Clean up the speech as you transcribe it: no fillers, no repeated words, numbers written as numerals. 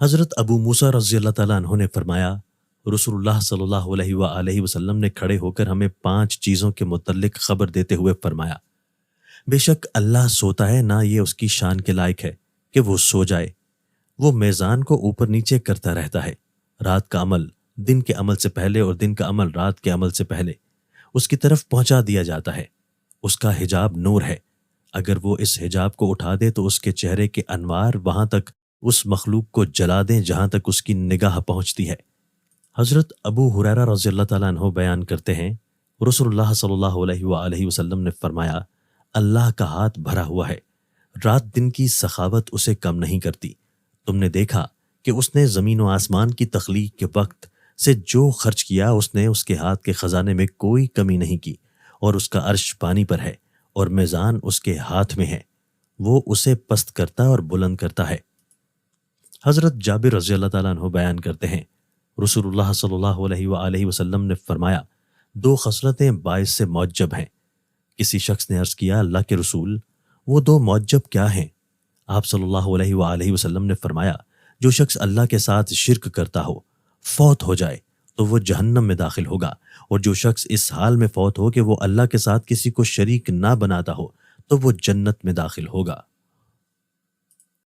حضرت ابو موسیٰ رضی اللہ تعالیٰ عنہ نے فرمایا، رسول اللہ صلی اللہ علیہ وآلہ وسلم نے کھڑے ہو کر ہمیں 5 چیزوں کے متعلق خبر دیتے ہوئے فرمایا، بے شک اللہ سوتا ہے، نہ یہ اس کی شان کے لائق ہے کہ وہ سو جائے۔ وہ میزان کو اوپر نیچے کرتا رہتا ہے۔ رات کا عمل دن کے عمل سے پہلے اور دن کا عمل رات کے عمل سے پہلے اس کی طرف پہنچا دیا جاتا ہے۔ اس کا حجاب نور ہے، اگر وہ اس حجاب کو اٹھا دے تو اس کے چہرے کے انوار وہاں تک اس مخلوق کو جلا دیں جہاں تک اس کی نگاہ پہنچتی ہے۔ حضرت ابو ہریرہ رضی اللہ تعالیٰ عنہ بیان کرتے ہیں، رسول اللہ صلی اللہ علیہ وآلہ وسلم نے فرمایا، اللہ کا ہاتھ بھرا ہوا ہے، رات دن کی سخاوت اسے کم نہیں کرتی۔ تم نے دیکھا کہ اس نے زمین و آسمان کی تخلیق کے وقت سے جو خرچ کیا، اس نے اس کے ہاتھ کے خزانے میں کوئی کمی نہیں کی، اور اس کا عرش پانی پر ہے اور میزان اس کے ہاتھ میں ہے، وہ اسے پست کرتا اور بلند کرتا ہے۔ حضرت جابر رضی اللہ تعالیٰ عنہ بیان کرتے ہیں، رسول اللہ صلی اللہ علیہ وآلہ وسلم نے فرمایا، 2 خصلتیں باعث سے معجب ہیں۔ کسی شخص نے عرض کیا، اللہ کے رسول، وہ 2 معجب کیا ہیں؟ آپ صلی اللہ علیہ وآلہ وسلم نے فرمایا، جو شخص اللہ کے ساتھ شرک کرتا ہو، فوت ہو جائے تو وہ جہنم میں داخل ہوگا، اور جو شخص اس حال میں فوت ہو کہ وہ اللہ کے ساتھ کسی کو شریک نہ بناتا ہو تو وہ جنت میں داخل ہوگا۔